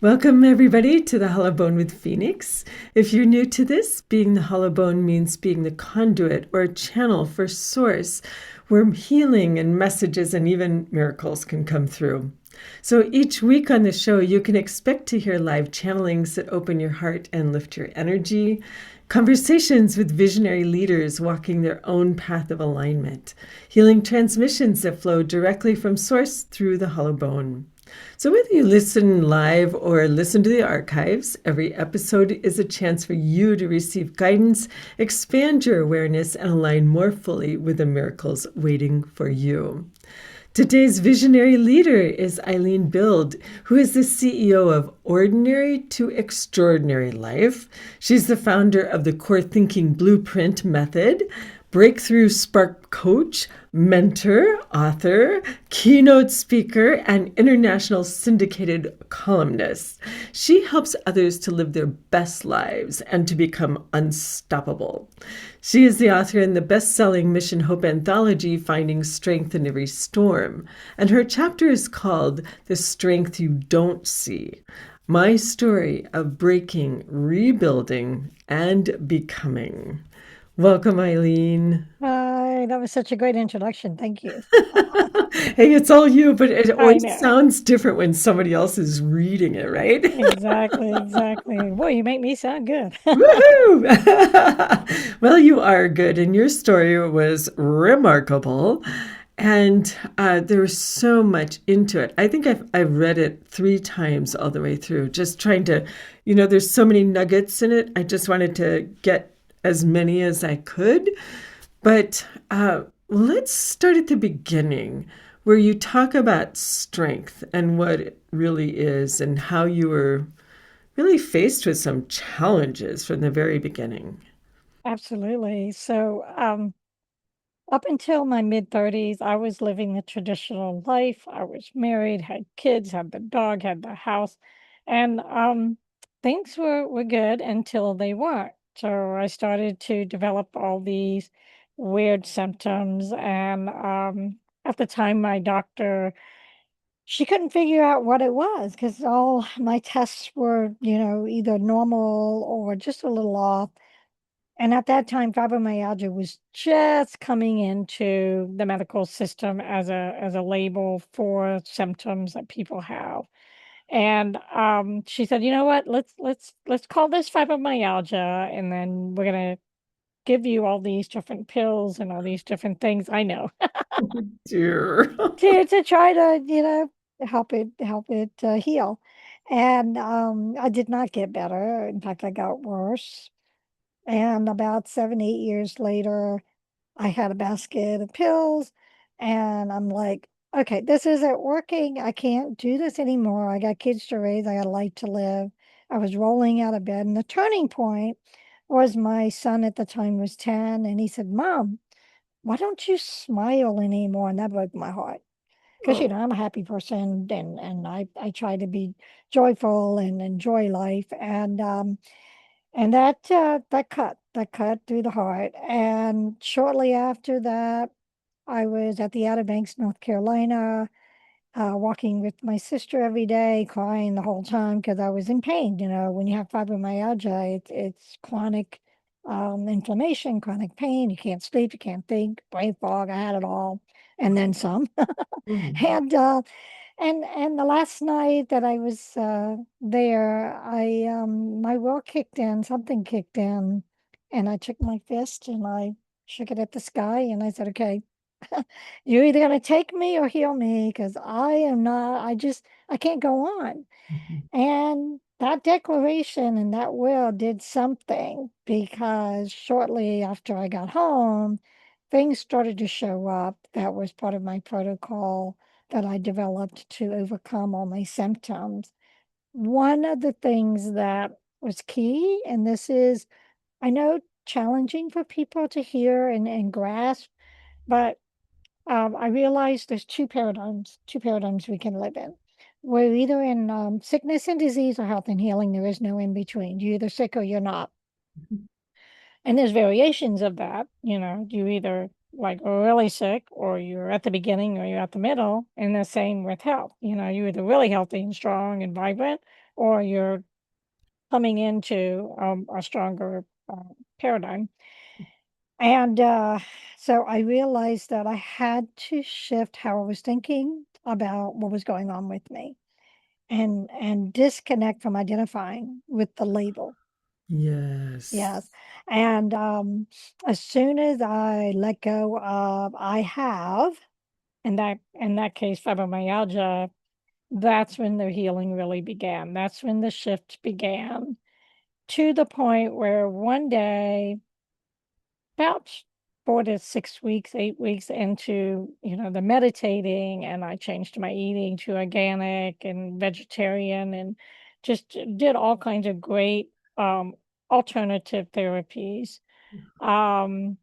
Welcome, everybody, to the Hollow Bone with Phoenix. If you're new to this, being the hollow bone means being the conduit or channel for source where healing and messages and even miracles can come through. So each week on the show, you can expect to hear live channelings that open your heart and lift your energy, conversations with visionary leaders walking their own path of alignment, healing transmissions that flow directly from source through the hollow bone. So, whether you listen live or listen to the archives, every episode is a chance for you to receive guidance, expand your awareness, and align more fully with the miracles waiting for you. Today's visionary leader is Eileen Bild, who is the CEO of Ordinary to Extraordinary Life. She's the founder of the Core Thinking Blueprint Method, Breakthrough Spark Coach, mentor, author, keynote speaker, and international syndicated columnist. She helps others to live their best lives and to become unstoppable. She is the author in the best-selling Mission Hope Anthology, Finding Strength in Every Storm, and her chapter is called The Strength You Don't See: My Story of Breaking, Rebuilding, and Becoming. Welcome, Eileen. Hi, that was such a great introduction. Thank you. Hey, it's all you, but it I always know. sounds different when somebody else is reading it, right? Exactly, exactly. Boy, you make me sound good. Woohoo! Well, you are good, and your story was remarkable. And there was so much into it. I think I've read it 3 times all the way through, just trying to, there's so many nuggets in it. I just wanted to get as many as I could. But let's start at the beginning, where you talk about strength and what it really is, and how you were really faced with some challenges from the very beginning. Absolutely. Up until my mid-30s, I was living the traditional life. I was married, had kids, had the dog, had the house, and things were good until they weren't. So I started to develop all these weird symptoms, and at the time, my doctor she couldn't figure out what it was because all my tests were, either normal or just a little off. And at that time, fibromyalgia was just coming into the medical system as a label for symptoms that people have. And she said, you know what? Let's call this fibromyalgia, and then we're gonna give you all these different pills and all these different things. I know Dear. to try to help it heal, and I did not get better. In fact, I got worse. And about 7 8 years later, I had a basket of pills, and I'm like, okay, this isn't working. I can't do this anymore. I got kids to raise. I got a life to live. I was rolling out of bed, and the turning point was my son at the time was 10, and he said, Mom, why don't you smile anymore? And that broke my heart because Oh. I'm a happy person, and I try to be joyful and enjoy life, and that cut through the heart. And shortly after that, I was at the Outer Banks, North Carolina, walking with my sister every day, crying the whole time because I was in pain. When you have fibromyalgia, it's chronic inflammation, chronic pain. You can't sleep, you can't think, brain fog. I had it all, and then some. Mhm. And the last night that I was there, I my will kicked in, something kicked in, and I took my fist and I shook it at the sky and I said, "Okay, you're either gonna take me or heal me, because I am not. I can't go on." And that declaration and that will did something because shortly after I got home, things started to show up. That was part of my protocol that I developed to overcome all my symptoms. One of the things that was key, and this is, I know, challenging for people to hear and grasp, but I realized there's two paradigms we can live in. We're either in sickness and disease or health and healing. There is no in between. You're either sick or you're not. And there's variations of that. You either like are really sick or you're at the beginning or you're at the middle. And the same with health. You're either really healthy and strong and vibrant or you're coming into a stronger paradigm. And so I realized that I had to shift how I was thinking about what was going on with me and disconnect from identifying with the label. Yes. Yes. And as soon as I let go of I have, in that case, fibromyalgia, that's when the healing really began. That's when the shift began, to the point where one day, about 4 to 6 weeks, 8 weeks into, the meditating, and I changed my eating to organic and vegetarian and just did all kinds of great alternative therapies. Um,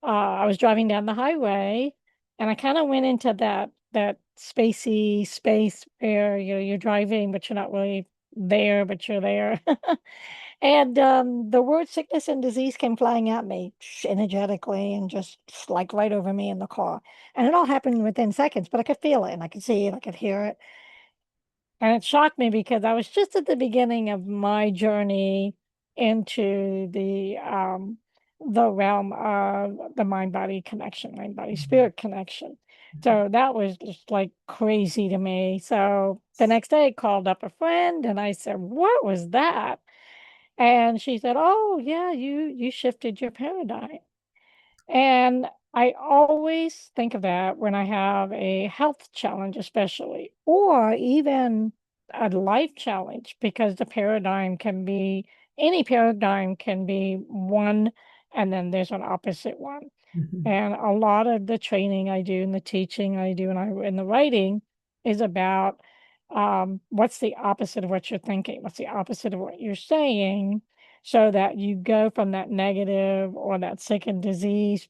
I was driving down the highway and I kind of went into that spacey space where you're driving, but you're not really there, but you're there. And the word sickness and disease came flying at me energetically and just like right over me in the car. And it all happened within seconds, but I could feel it and I could see it, I could hear it. And it shocked me because I was just at the beginning of my journey into the realm of the mind body connection, mind body spirit connection. So that was just like crazy to me. So the next day I called up a friend and I said, "What was that?" And she said, "Oh, yeah, you shifted your paradigm." And I always think of that when I have a health challenge, especially, or even a life challenge, because the paradigm can be any paradigm can be one, and then there's an opposite one. Mhm. And a lot of the training I do and the teaching I do and the writing is about what's the opposite of what you're thinking? What's the opposite of what you're saying? So that you go from that negative or that sick and disease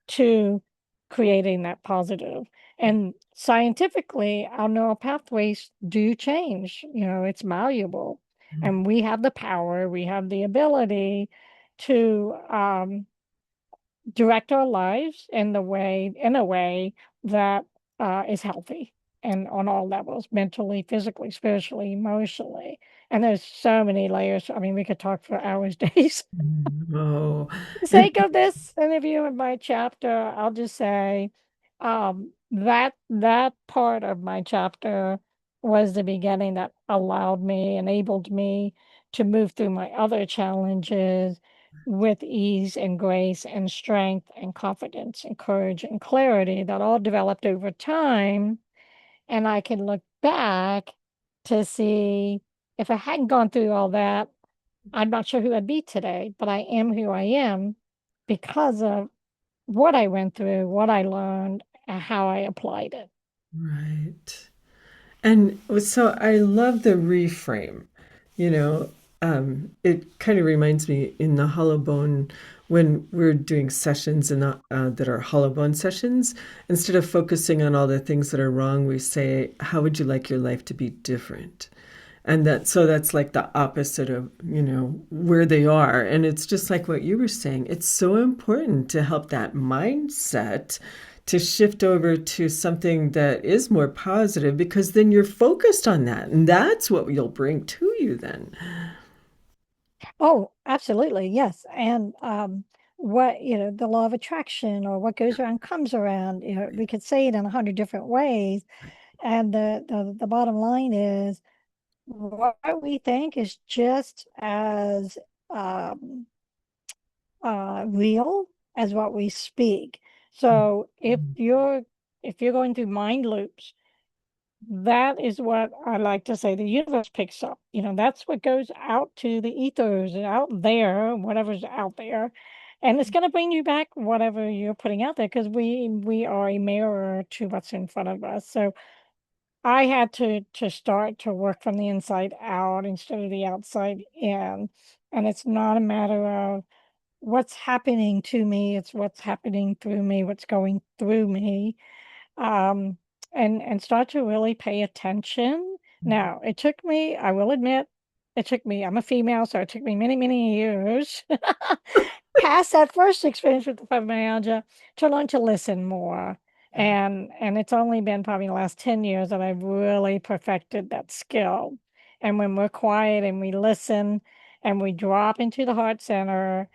to creating that positive. And scientifically, our neural pathways do change. It's malleable. And we have the power, we have the ability to direct our lives in a way that is healthy and on all levels, mentally, physically, spiritually, emotionally. And there's so many layers. I mean, we could talk for hours, days. Oh, For the and sake of this interview and my chapter, I'll just say that part of my chapter was the beginning that enabled me to move through my other challenges with ease and grace and strength and confidence and courage and clarity that all developed over time. And I can look back to see, if I hadn't gone through all that, I'm not sure who I'd be today, but I am who I am because of what I went through, what I learned, and how I applied it. right. And so I love the reframe. You know, it kind of reminds me in the Hollow Bone when we're doing sessions and that are Hollow Bone sessions. Instead of focusing on all the things that are wrong, we say, "How would you like your life to be different?" And that's like the opposite of where they are. And it's just like what you were saying. It's so important to help that mindset to shift over to something that is more positive, because then you're focused on that and that's what you'll bring to you then. Oh, absolutely. Yes. And the law of attraction, or what goes around comes around, we could say it in 100 different ways. And the bottom line is what we think is just as um, real as what we speak. So if you're going through mind loops, that is what I like to say the universe picks up. That's what goes out to the ethers, out there, whatever's out there. And it's going to bring you back whatever you're putting out there, because we are a mirror to what's in front of us. So I had to start to work from the inside out instead of the outside in. And it's not a matter of what's happening to me, it's what's happening through me, what's going through me. Um, and start to really pay attention. Now, it took me, I will admit, I'm a female, so it took me many, many years past that first experience with the fibromyalgia to learn to listen more. And it's only been probably the last 10 years that I've really perfected that skill. And when we're quiet and we listen and we drop into the heart center,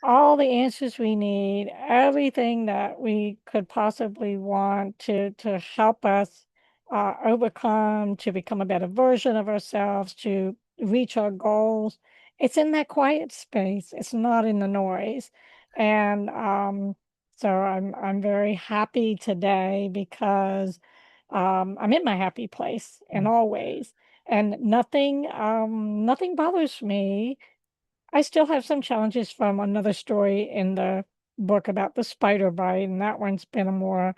all the answers we need, everything that we could possibly want to help us overcome, to become a better version of ourselves, to reach our goals. It's in that quiet space. It's not in the noise. And so I'm very happy today because I'm in my happy place in all ways, and nothing bothers me. I still have some challenges from another story in the book about the spider bite, and that one's been a more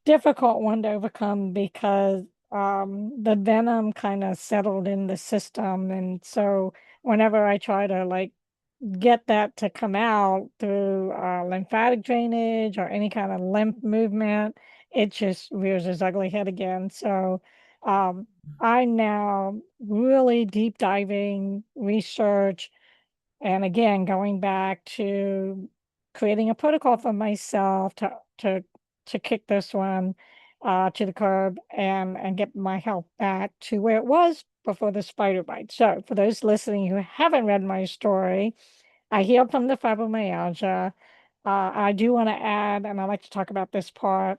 difficult one to overcome because the venom kind of settled in the system. And so whenever I try to like get that to come out through lymphatic drainage or any kind of lymph movement, it just rears its ugly head again. So um, I'm now really deep diving research, and again, going back to creating a protocol for myself to kick this one to the curb and get my health back to where it was before the spider bite. So, for those listening who haven't read my story, I healed from the fibromyalgia. I do want to add, and I like to talk about this part.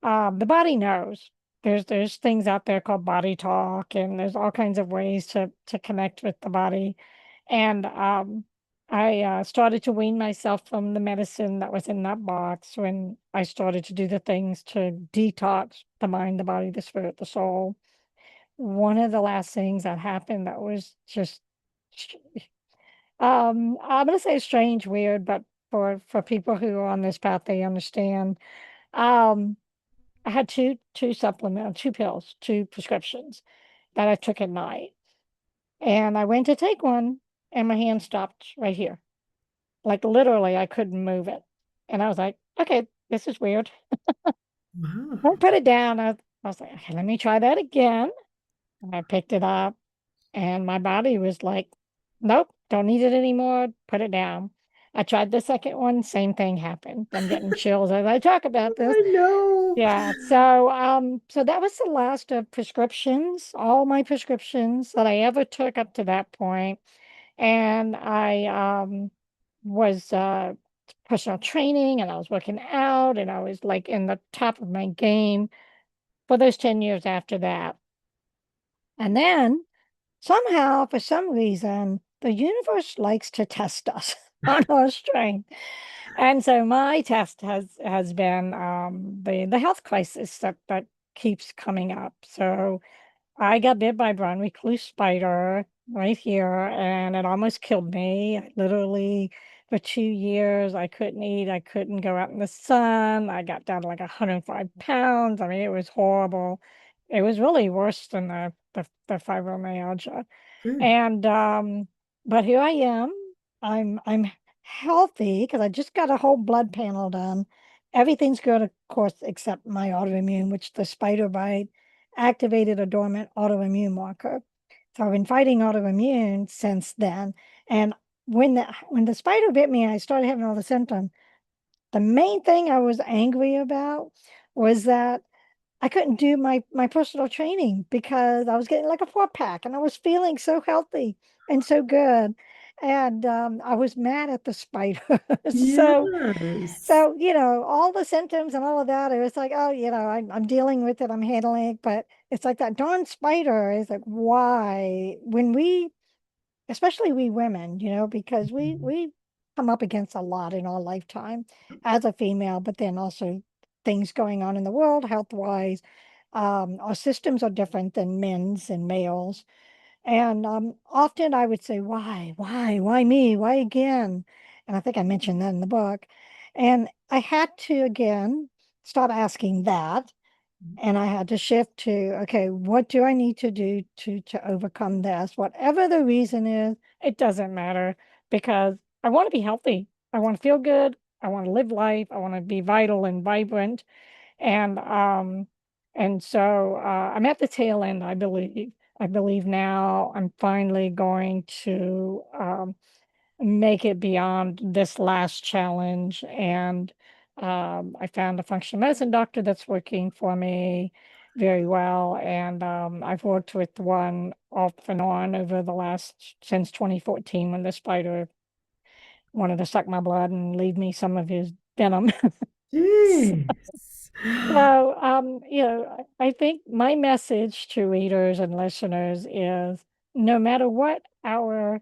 The body knows. There's things out there called body talk, and there's all kinds of ways to connect with the body. And I started to wean myself from the medicine that was in that box when I started to do the things to detox the mind, the body, the spirit, the soul. One of the last things that happened that was just, I'm gonna say strange, weird, but for people who are on this path, they understand. Um, I had two supplements, two pills, two prescriptions that I took at night. And I went to take one and my hand stopped right here. Like literally I couldn't move it. And I was like, okay, this is weird. Wow. Don't put it down. I was like, okay, let me try that again. And I picked it up and my body was like, nope, don't need it anymore. Put it down. I tried the second one, same thing happened. I'm getting chills as I talk about this. I know. Yeah, so that was the last of prescriptions, all my prescriptions that I ever took up to that point. And I was personal training and I was working out and I was like in the top of my game for those 10 years after that. And then somehow, for some reason, the universe likes to test us on our strength. And so my test has been the health crisis that keeps coming up. So I got bit by a brown recluse spider right here, and it almost killed me. I literally, for 2 years, I couldn't eat. I couldn't go out in the sun. I got down to like 105 pounds. I mean, it was horrible. It was really worse than the fibromyalgia. Good. And but here I am. I'm healthy because I just got a whole blood panel done. Everything's good, of course, except my autoimmune, which the spider bite activated a dormant autoimmune marker. So I've been fighting autoimmune since then. And when the spider bit me, I started having all the symptoms. The main thing I was angry about was that I couldn't do my personal training because I was getting like a 4 pack and I was feeling so healthy and so good. And I was mad at the spider. So Yes. so, all the symptoms and all of that, it was like, oh, I'm dealing with it, I'm handling it, but it's like that darn spider is like, why? When we, especially we women, because we come up against a lot in our lifetime as a female, but then also things going on in the world health-wise. Our systems are different than men's and males. And often I would say, why me? Why again? And I think I mentioned that in the book. And I had to, again, stop asking that. And I had to shift to, okay, what do I need to do to overcome this? Whatever the reason is, it doesn't matter because I want to be healthy. I want to feel good. I want to live life. I want to be vital and vibrant. And so I'm at the tail end, I believe. I believe now I'm finally going to make it beyond this last challenge. And I found a functional medicine doctor that's working for me. very well. And I've worked with one off and on over the last since 2014 when the spider wanted to suck my blood and leave me some of his venom. Jeez. So, I think my message to readers and listeners is no matter what our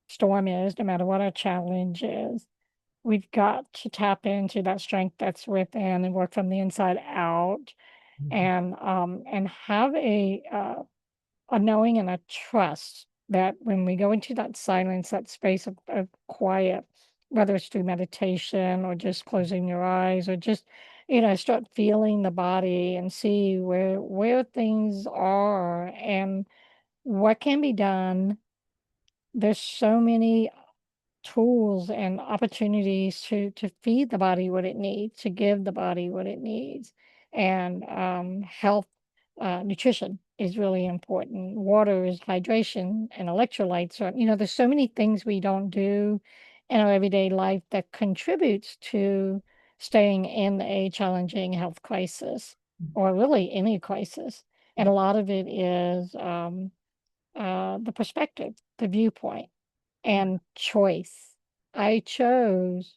storm is, no matter what our challenge is, we've got to tap into that strength that's within and work from the inside out and have a knowing and a trust that when we go into that silence, that space of quiet, whether it's through meditation or just closing your eyes or just, start feeling the body and see where things are and what can be done. There's so many tools and opportunities to feed the body what it needs, to give the body what it needs. And health, nutrition is really important. Water is hydration and electrolytes are, there's so many things we don't do in our everyday life that contributes to staying in a challenging health crisis or really any crisis. And a lot of it is the perspective, the viewpoint and choice. I chose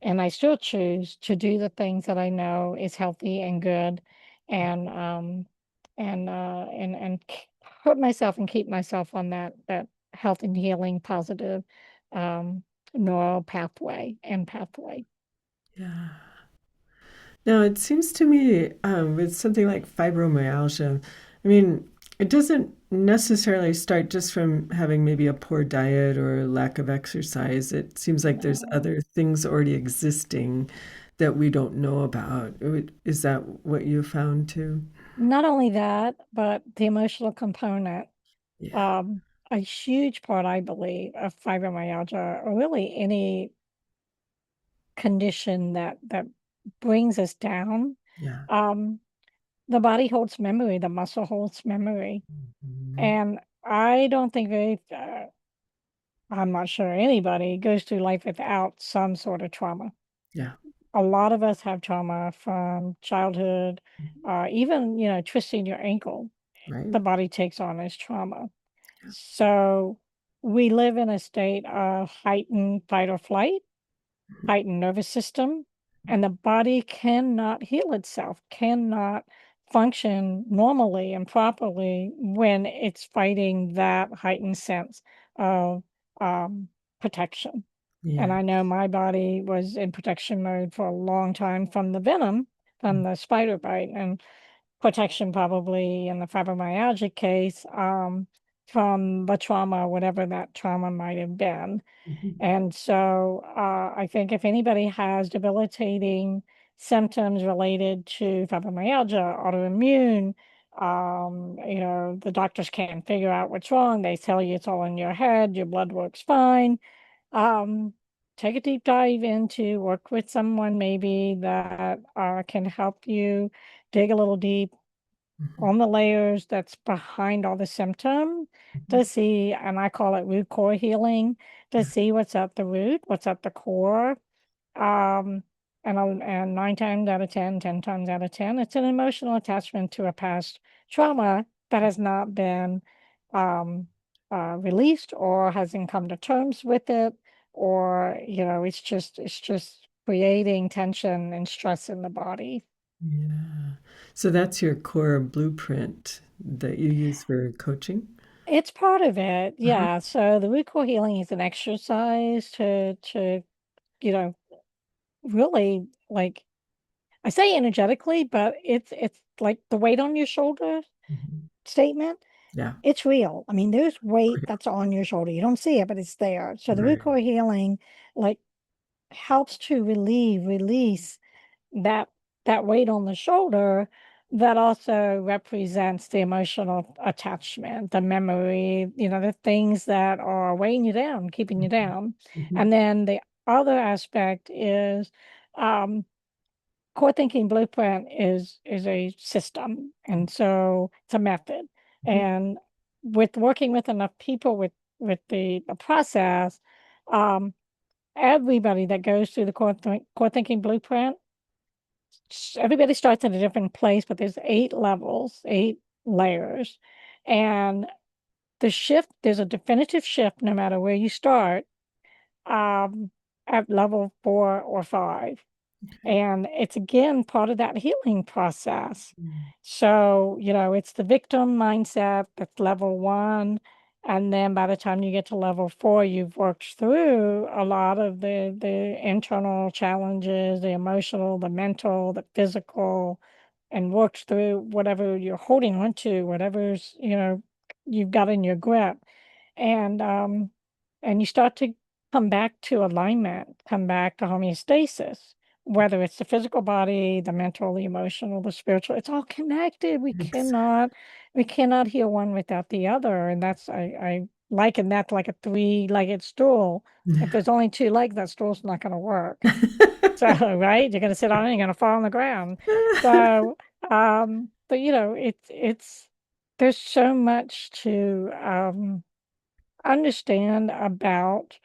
and I still choose to do the things that I know is healthy and good and put myself and keep myself on that health and healing positive um neural pathway. Yeah. Now, it seems to me with something like fibromyalgia, I mean, it doesn't necessarily start just from having maybe a poor diet or lack of exercise. It seems like there's No. other things already existing that we don't know about. Is that what you found too? Not only that, but the emotional component. Yeah, Um, a huge part, I believe, of fibromyalgia, or really any condition that brings us down. yeah. Um, the body holds memory, the muscle holds memory, Mhm. and I don't think I'm not sure anybody goes through life without some sort of trauma. Yeah, A lot of us have trauma from childhood, even, twisting your ankle, right. the body takes on as trauma. So we live in a state of heightened fight or flight, heightened nervous system, and the body cannot heal itself, cannot function normally and properly when it's fighting that heightened sense of um, protection. And Yeah. I know my body was in protection mode for a long time from the venom, from the spider bite, and protection probably in the fibromyalgia case from the trauma, whatever that trauma might have been. Mhm. And so I think if anybody has debilitating symptoms related to fibromyalgia, autoimmune, the doctors can't figure out what's wrong. They tell you it's all in your head, your blood works fine. Um, Take a deep dive into work with someone maybe that can help you dig a little deep Mhm. on the layers that's behind all the symptom to see, and I call it root core healing, to Yeah. see what's at the root, what's at the core. Um, and 9 times out of 10, 10 times out of 10, it's an emotional attachment to a past trauma that has not been um, released or hasn't come to terms with it, or it's just creating tension and stress in the body. Yeah. So that's your core blueprint that you use for coaching? It's part of it, Uh-huh. yeah. So the root core healing is an exercise to you know really like I say energetically, but it's like the weight on your shoulder Mhm. statement. Yeah. It's real. I mean, there's Oh, weight yeah. that's on your shoulder. You don't see it, but it's there. So the root Right. core healing like helps to release that that weight on the shoulder that also represents the emotional attachment, the memory, the things that are weighing you down, keeping you Mhm. down. Mhm. And then the other aspect is um, core thinking blueprint is a system, and so it's a method. Mhm. And with working with enough people with the process, um, everybody that goes through the core thinking blueprint everybody starts at a different place, but there's 8 levels, 8 layers. And there's a definitive shift no matter where you start, um, at level 4 or 5. And it's again part of that healing process. Mm. So, it's the victim mindset that's level 1. And then by the time you get to level 4, you've worked through a lot of the internal challenges, the emotional, the mental, the physical, and worked through whatever you're holding on to, whatever's, you've got in your grip. And you start to come back to alignment, come back to homeostasis, whether it's the physical body, the mental, the emotional, the spiritual. It's all connected. We Ex- cannot heal one without the other. And that's I liken that to like a three-legged stool. If there's only 2 legs, that stool's not going to work. So, right, you're going to sit on it, you're going to fall on the ground. So, but it's there's so much to understand about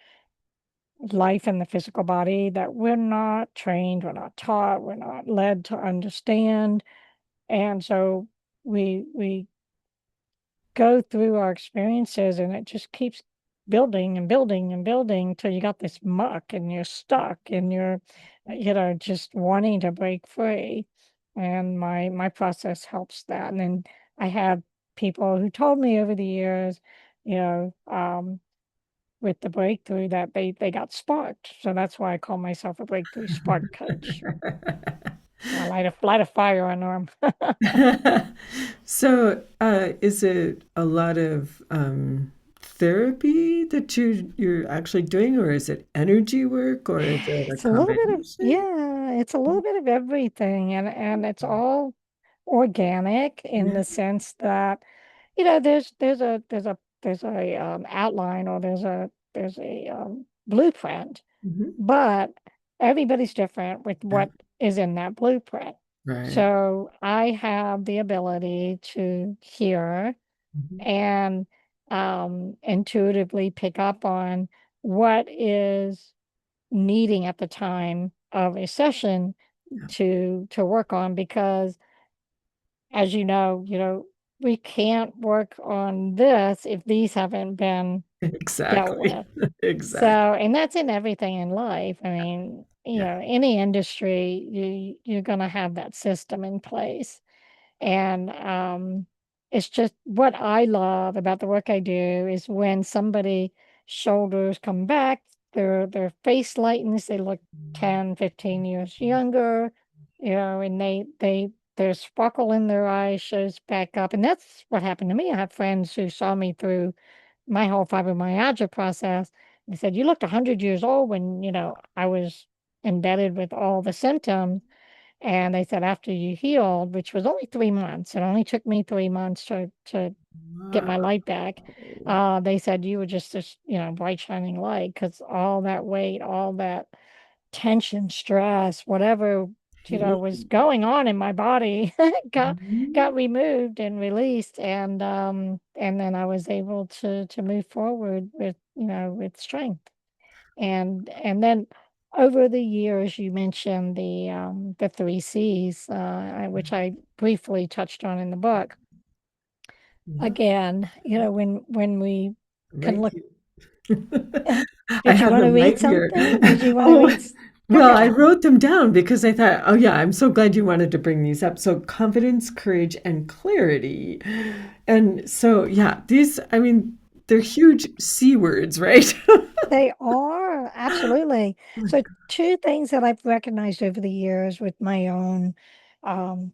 life in the physical body that we're not trained, we're not taught, we're not led to understand. And so we go through our experiences and it just keeps building and building and building till you got this muck and you're stuck and you're, just wanting to break free. And my process helps that. And then I have people who told me over the years, you know, um, with the breakthrough that they got sparked. So that's why I call myself a breakthrough spark coach. I light a fire on them. So, is it a lot of therapy that you're actually doing, or is it energy work, or is it a It's a little bit of combination? yeah, it's a little bit of everything, and it's all organic in Yeah. the sense that there's a outline, or there's a blueprint, Hmm. but everybody's different with Yeah. what is in that blueprint. Right. So I have the ability to hear Mhm. and intuitively pick up on what is needing at the time of a session Yeah. to work on, because as we can't work on this if these haven't been dealt Exactly. with. So, Exactly. and that's in everything in life. I mean, Yeah. any industry, you're going to have that system in place. And it's just what I love about the work I do is when somebody shoulders come back, their face lightens, they look 10, 15 years younger, and their sparkle in their eyes shows back up. And that's what happened to me. I have friends who saw me through my whole fibromyalgia process. They said, "You looked 100 years old when, I was embedded with all the symptoms." And they said, after you healed, which was only 3 months, it only took me 3 months to get Wow. my light back. They said you were just this, bright shining light, because all that weight, all that tension, stress, whatever, was Healing. going on in my body got Mhm. got removed and released. And then I was able to move forward with, with strength. And then over the years, you mentioned the 3 C's, which I briefly touched on in the book. Yeah. Again, when we can Right look. here. I Did you have want to them read right here. something? Did you want to Oh, read? well, I Okay. wrote them down because I thought, oh, yeah, I'm so glad you wanted to bring these up. So, confidence, courage, and clarity. And so, yeah, these, I mean, they're huge C words, right? They are, absolutely. So, two things that I've recognized over the years with my own um,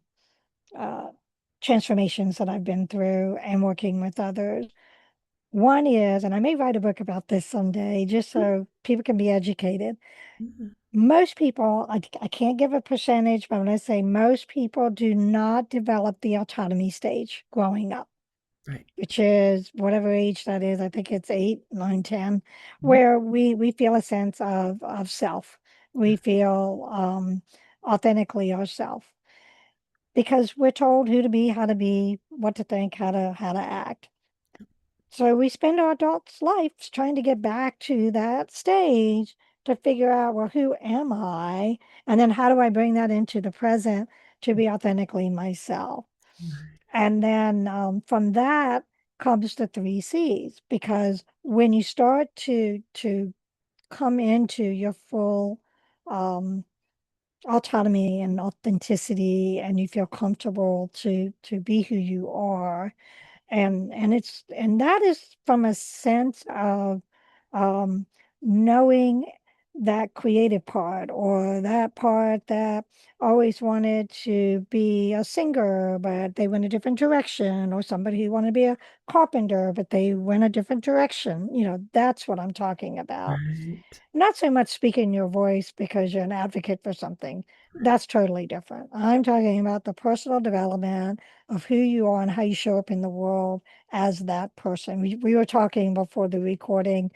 uh, transformations that I've been through and working with others. One is, and I may write a book about this someday, just so people can be educated. Most people, I can't give a percentage, but when I say most people do not develop the autonomy stage growing up, Right. which is whatever age that is. I think it's 8, 9, 10, where we feel a sense of self. We feel authentically ourselves because we're told who to be, how to be, what to think, how to act. So we spend our adults' lives trying to get back to that stage to figure out, well, who am I? And then how do I bring that into the present to be authentically myself? And then from that comes the three C's, because when you start to come into your full um, autonomy and authenticity, and you feel comfortable to be who you are, and that is from a sense of um, knowing that creative part, or that part that always wanted to be a singer but they went a different direction, or somebody who wanted to be a carpenter but they went a different direction. That's what I'm talking about. Right. Not so much speaking your voice because you're an advocate for something. That's totally different. I'm talking about the personal development of who you are and how you show up in the world as that person. We were talking before the recording.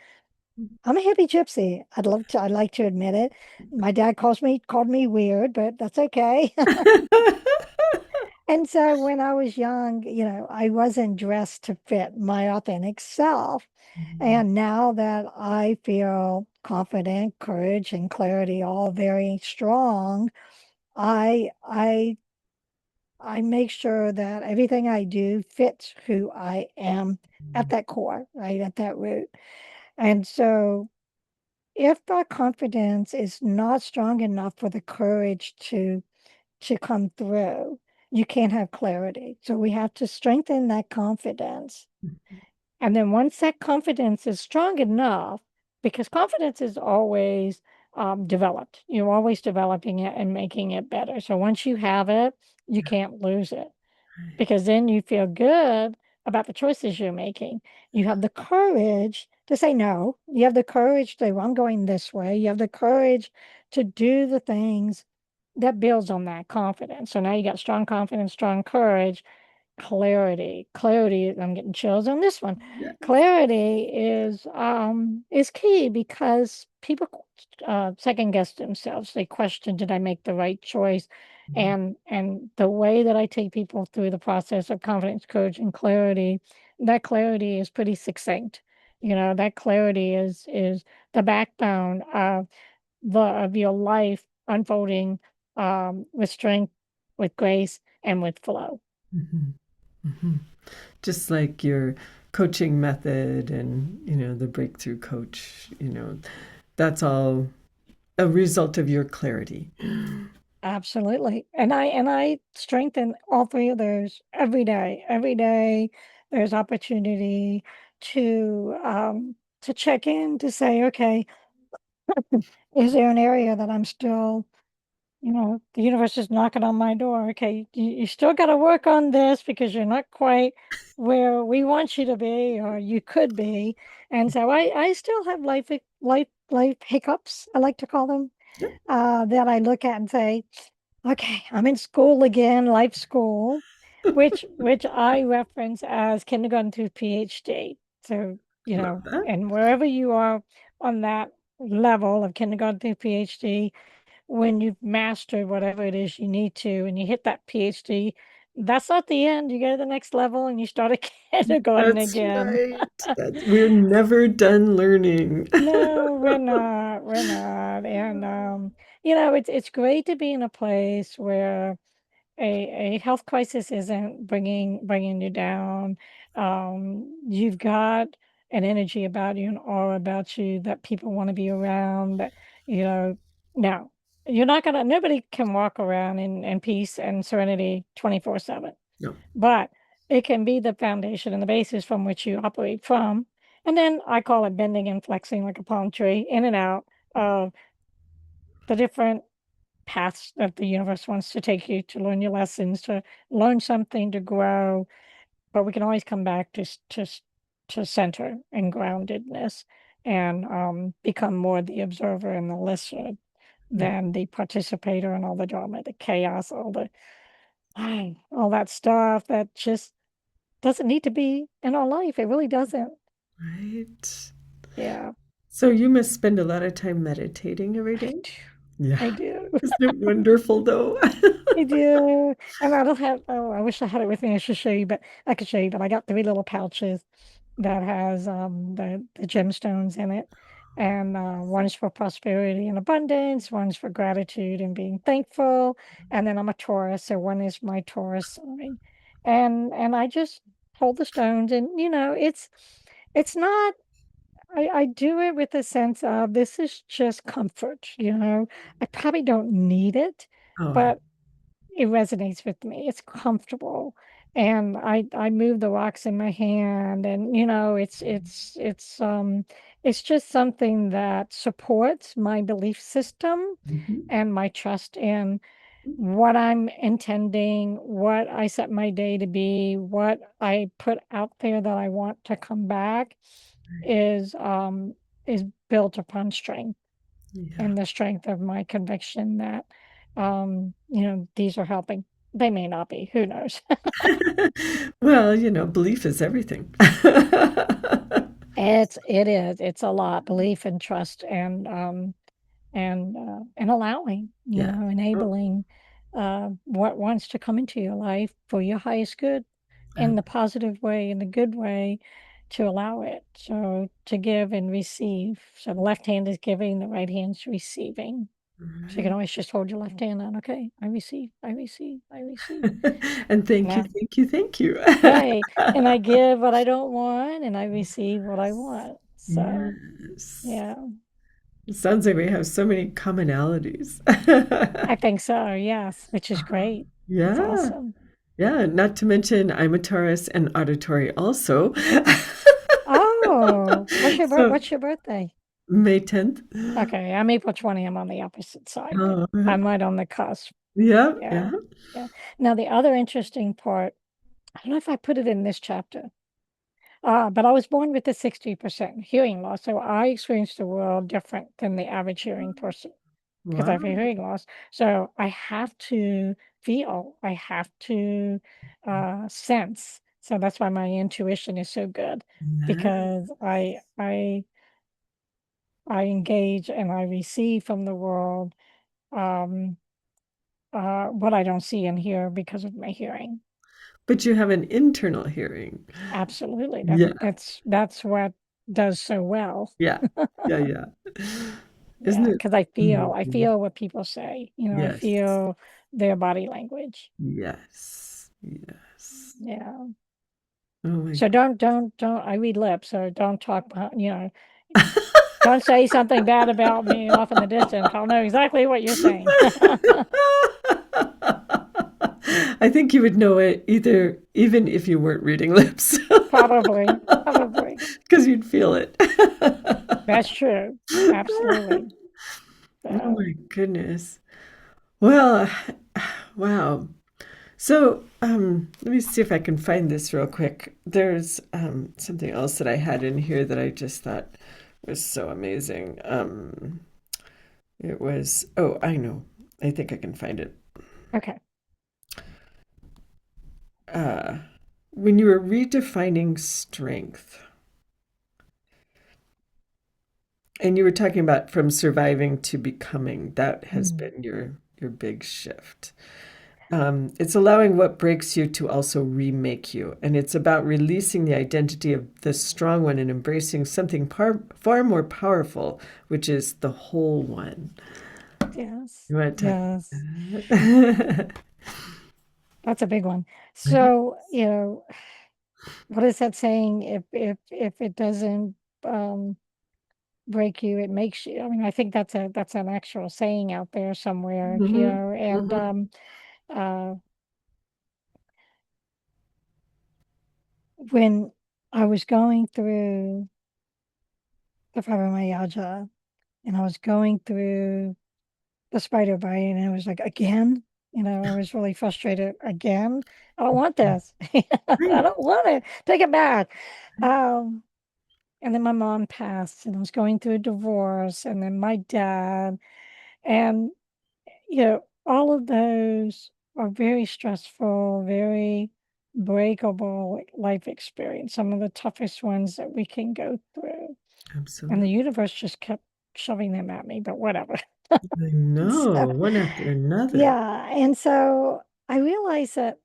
I'm a hippie gypsy. I'd like to admit it. My dad called me weird, but that's okay. And so when I was young, I wasn't dressed to fit my authentic self. And now that I feel confident, courage, and clarity all very strong, I I I make sure that everything I do fits who I am at that core, right? At that root. And so if our confidence is not strong enough for the courage to come through, you can't have clarity. So we have to strengthen that confidence. And then once that confidence is strong enough, because confidence is always developed, you're always developing it and making it better. So once you have it, you can't lose it, because then you feel good about the choices you're making. You have the courage to say no. You have the courage to say, well, I'm going this way. You have the courage to do the things that builds on that confidence. So now you got strong confidence, strong courage, clarity. Clarity, I'm getting chills on this one. Yeah. Clarity is key, because people second guess themselves. They question, did I make the right choice? And the way that I take people through the process of confidence, courage, and clarity, that clarity is pretty succinct. That clarity is the backbone of your life unfolding with strength, with grace, and with flow. Mhm. Mhm. Just like your coaching method and, the breakthrough coach, that's all a result of your clarity. Absolutely. And I strengthen all three of those every day. Every day there's opportunity to check in, to say, okay, is there an area that I'm still, the universe is knocking on my door. Okay, you still got to work on this because you're not quite where we want you to be, or you could be. And so I still have life hiccups, I like to call them, Yep. that I look at and say, okay, I'm in school again, life school, which I reference as kindergarten to PhD. So, Love that. and wherever you are on that level of kindergarten to PhD, when you've mastered whatever it is you need to and you hit that PhD, that's not the end. You go to the next level and you start at kindergarten That's again. right. We're never done learning. No, we're not. We're not. And it's great to be in a place where a health crisis isn't bringing you down. You've got an energy about you, an aura about you that people want to be around. That you know, no, you're not gonna. Nobody can walk around in peace and serenity 24/7. No. But it can be the foundation and the basis from which you operate from. And then I call it bending and flexing like a palm tree, in and out of the different paths that the universe wants to take you, to learn your lessons, to learn something, to grow. But we can always come back to center and groundedness, and become more the observer and the listener than the participator and all the drama, the chaos, all that stuff that just doesn't need to be in our life. It really doesn't. Right. Yeah, So you must spend a lot of time meditating every I day? do. Yeah. I do. Isn't it wonderful though? I do. And I don't have, oh, I wish I had it with me. I should show you, but I could show you, but I got three little pouches that has the gemstones in it. And one's for prosperity and abundance, one's for gratitude and being thankful. And then I'm a Taurus, so one is my Taurus sign. And I just hold the stones, and it's not. I do it with a sense of this is just comfort. I probably don't need it, Oh, but it resonates with me. It's comfortable. And I move the rocks in my hand, and it's just something that supports my belief system mhm. and my trust in what I'm intending, what I set my day to be, what I put out there that I want to come back is um is built upon strength, Yeah. and the strength of my conviction that these are helping. They may not be, who knows. Well, belief is everything. It's a lot, belief and trust, and allowing, Yeah. Oh, enabling what wants to come into your life for your highest good, in ab the positive way, in the good way, to allow it. So to give and receive. So the left hand is giving, the right hand's receiving. So you can right. always just hold your left hand on, okay, I receive, I receive, I receive. And And thank you, that, thank you, thank you. right. And I give what I don't want, and I receive what I want. So, Yes. yeah, It sounds like we have so many commonalities. I think so. Yes, which is great. It's Yeah. awesome. Yeah. Not to mention, I'm a Taurus and auditory also. Oh, So, what's your birthday? May 10th. Okay, I'm April 20. I'm on the opposite side, but Oh, I'm right on the cusp. yeah. Yeah. Yeah. Yeah. Now the other interesting part, I don't know if I put it in this chapter. But I was born with a 60% hearing loss, so I experienced the world different than the average hearing person because I have a Wow. hearing loss. So I have to feel, I have to sense. So that's why my intuition is so good, Yeah. because I engage and I receive from the world um, what I don't see and hear because of my hearing. But you have an internal hearing. Absolutely, Yeah. that's what does so well. Yeah. Yeah. Yeah. Isn't Yeah, it because I amazing? feel what people say. I Yes. feel their body language. Yes. Yes. Yeah. Oh my So don't. I read lips, so don't talk. Don't say something bad about me off in the distance. I'll know exactly what you're saying. I think you would know it either, even if you weren't reading lips, Probably, probably. because you'd feel it. That's true. Absolutely. Oh So, my goodness. Well, wow. So, let me see if I can find this real quick. There's something else that I had in here that I just thought was so amazing. It was, oh, I know. I think I can find it. okay. Uh, when you were redefining strength, and you were talking about from surviving to becoming, that has Mm. been your big shift. It's allowing what breaks you to also remake you. And it's about releasing the identity of the strong one and embracing something far more powerful, which is the whole one. Yes. You want to talk Yes. about that? That's a big one. Right? So, what is that saying? If it doesn't break you, it makes you. I mean, I think that's an actual saying out there somewhere, Hmm. and Hmm. uh when I was going through the fibromyalgia, and I was going through the spider bite, and I was like, again, I was really frustrated again. I don't want this. I Right. don't want it. Take it back. Um, and then my mom passed, and I was going through a divorce, and then my dad, and all of those are very stressful, very breakable life experience, some of the toughest ones that we can go through. And the Absolutely. universe just kept shoving them at me, but whatever. I So, know, one after another. yeah. And so I realized that,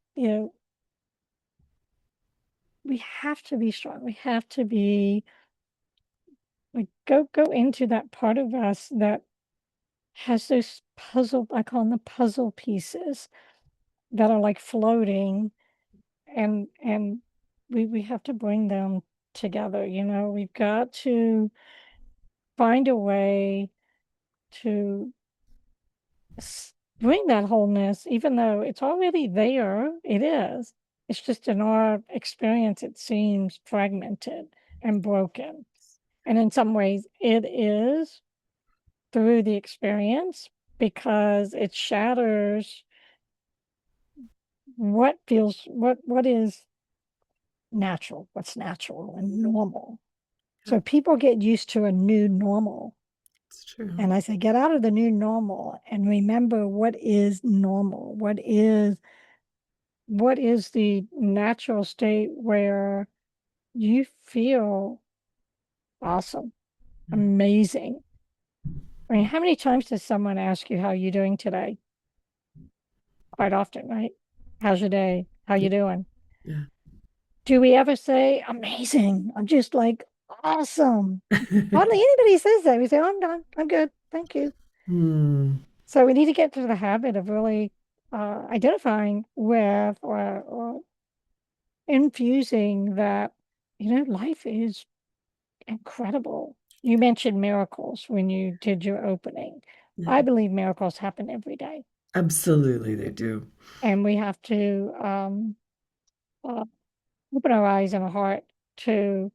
we have to be strong. We have to be like go into that part of us that has those puzzle, I call them the puzzle pieces that are like floating, and we have to bring them together. We've got to find a way to bring that wholeness, even though it's already there. It is. It's just in our experience, it seems fragmented and broken. And in some ways, it is through the experience because it shatters what is natural, what's natural and normal. Yeah, So people get used to a new normal. it's true. And I say, get out of the new normal and remember what is normal. What is the natural state where you feel awesome, amazing. I mean, how many times does someone ask you how you're doing today? Quite often, right? How's your day? How Yeah, you doing? yeah. Do we ever say amazing? I'm just like awesome. Hardly anybody says that. We say, oh, I'm done. I'm good. Thank you. Hmm. So we need to get to the habit of really identifying with or infusing that, life is incredible. You mentioned miracles when you did your opening. Yeah, I believe miracles happen every day. absolutely, they do. And we have to uh, open our eyes and our heart to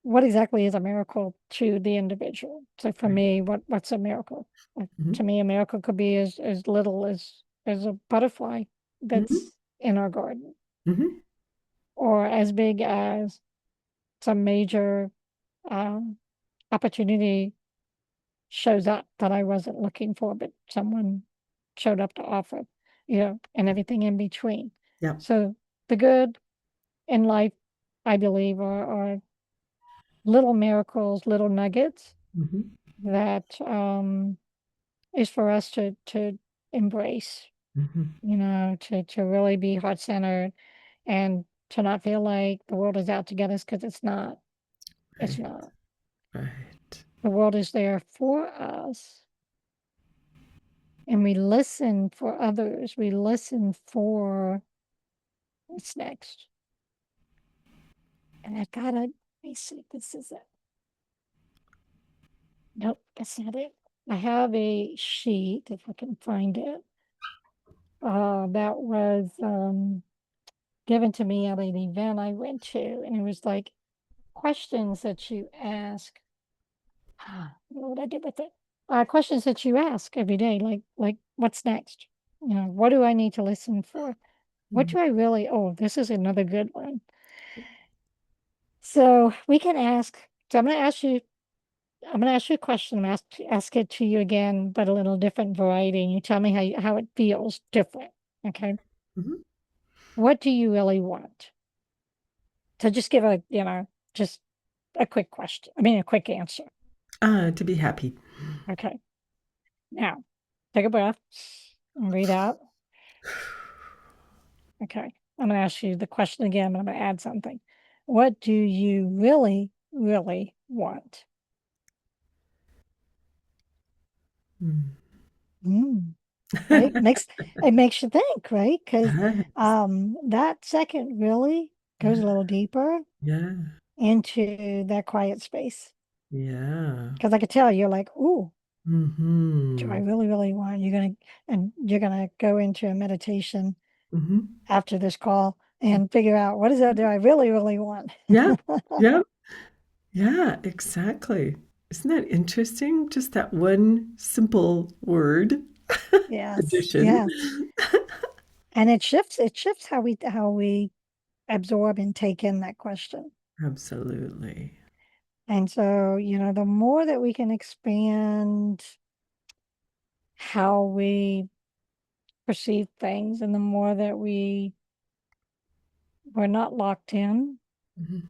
what exactly is a miracle to the individual. So for Right. me, what's a miracle? To Mhm. me, a miracle could be as little as a butterfly Mhm. that's in our garden, Mhm. or as big as some major um, opportunity shows up that I wasn't looking for, but someone showed up to offer, and everything in between. Yeah. So the good in life, I believe, are little miracles, little nuggets Mhm. that is for us to embrace, Mhm. to really be heart centered and to not feel like the world is out to get us because it's not. It's Right. not. Right. The world is there for us, and we listen for others. We listen for what's next. And I gotta, let me see, this is it. Nope, that's not it. I have a sheet, if I can find it, that was given to me at an event I went to, and it was like questions that you ask. What I did with it? Questions that you ask every day, like what's next? What do I need to listen for? What Mhm. do I really? Oh, this is another good one. So we can ask. So I'm going to ask you. I'm going to ask you a question. Ask it to you again, but a little different variety, and you tell me how it feels different. Okay. Mhm. What do you really want? So just give just a quick question. I mean, a quick answer. To be happy. Okay. Now, take a breath and breathe out. Okay. I'm going to ask you the question again, but I'm going to add something. What do you really, really want? Mm. Mm, right? It makes you think, right? Because Yes. that second really goes a Yeah. little deeper Yeah. into that quiet space. Yeah. Because I could tell you're like, ooh, do I Mhm. really, really want? You're gonna go into a meditation Mhm. after this call and figure out what is that do I really, really want? Yeah. Yeah. Yeah, exactly. Isn't that interesting? Just that one simple word Yes, addition. yes. And it shifts how we absorb and take in that question. Absolutely. And so, the more that we can expand how we perceive things and the more that we're not locked in, Mhm.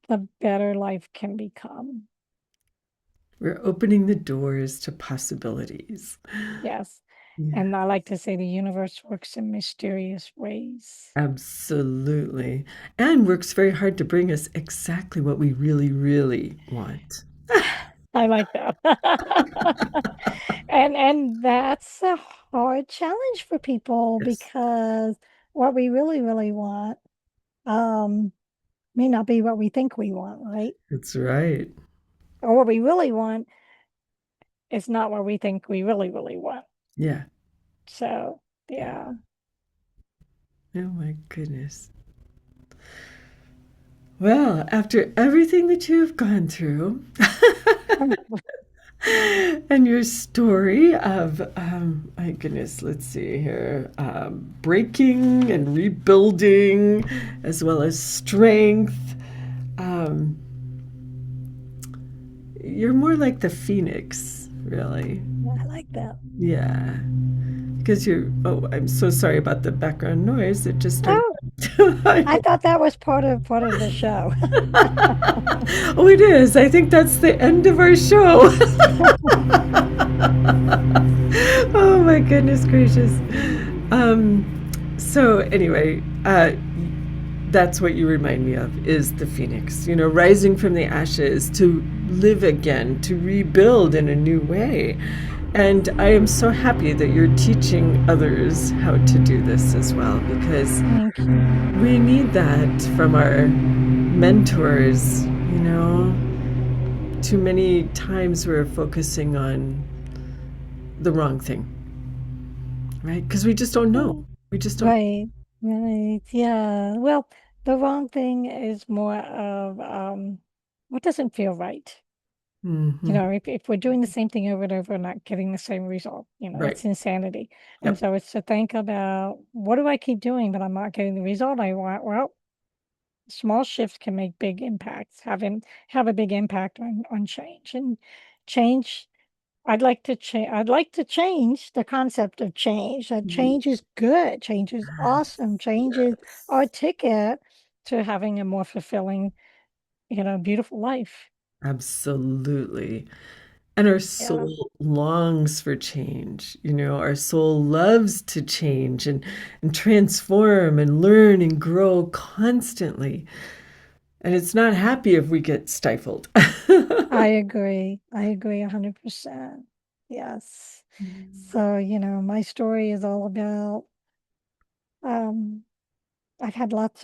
the better life can become. We're opening the doors to possibilities. Yes. Yeah, And I like to say the universe works in mysterious ways. absolutely. And works very hard to bring us exactly what we really, really want. I like that. And that's a hard challenge for people Yes, because what we really, really want um may not be what we think we want, right? that's right. Or what we really want is not what we think we really, really want. Yeah. So, Yeah. yeah. Oh my goodness. Well, after everything that you've gone through, and your story of, my goodness, let's see here, breaking and rebuilding, as well as strength. Um, you're more like the phoenix, really. I like that. Yeah. Because you're, oh, I'm so sorry about the background noise. It just started. Oh, I I hope. thought that was part of the show. Oh, it is. I think that's the end of our show. Oh my goodness gracious. So anyway, that's what you remind me of is the phoenix, rising from the ashes to live again, to rebuild in a new way. And I am so happy that you're teaching others how to do this as well, because Thank you. we need that from our mentors. Too many times we're focusing on the wrong thing, right? Because we just don't know. Oh, We just don't. right, right. Yeah. Well, the wrong thing is more of what doesn't feel right. Hmm. If we're doing the same thing over and over and not getting the same result, Right. it's insanity. And Yep. so it's to think about what do I keep doing, but I'm not getting the result I want. Well, small shifts can make big impacts, have a big impact on change. And change, I'd like to change the concept of change. That change is good, change is awesome, change is Yes. our ticket to having a more fulfilling, beautiful life. Absolutely. And our Yeah. soul longs for change. Our soul loves to change and transform and learn and grow constantly. And it's not happy if we get stifled. I agree. I agree 100%. Yes. So, my story is all about um I've had lots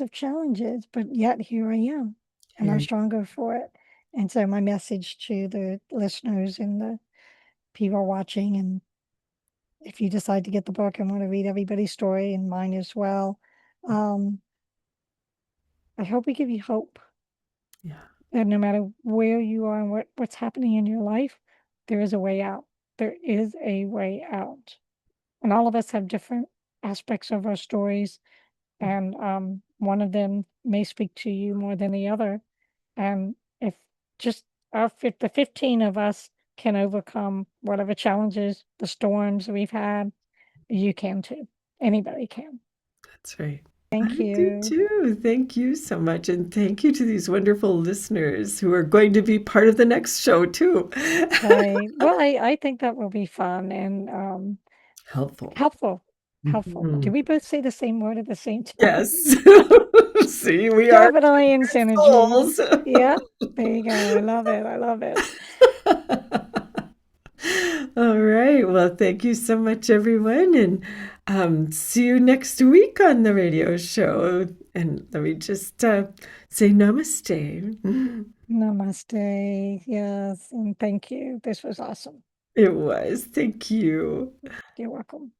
of challenges, but yet here I am and I'm Here. stronger for it. And so my message to the listeners and the people watching, and if you decide to get the book and want to read everybody's story and mine as well, um, I hope we give you hope Yeah. that no matter where you are and what's happening in your life, there is a way out. There is a way out. And all of us have different aspects of our stories, and one of them may speak to you more than the other. And if just the 15 of us can overcome whatever challenges, the storms we've had, you can too. Anybody can. That's right. Thank I do you. too. Thank you so much. And thank you to these wonderful listeners who are going to be part of the next show too. Right. Well, I think that will be fun and Helpful. helpful. Helpful. Mhm. Did we both say the same word at the same time? Yes. See, we are Definitely in synergy. souls. Yeah. There you go. I love it. I love it. All right. Well, thank you so much, everyone. And see you next week on the radio show. And let me just say namaste. Namaste. Yes. And thank you. This was awesome. It was. Thank you. You're welcome.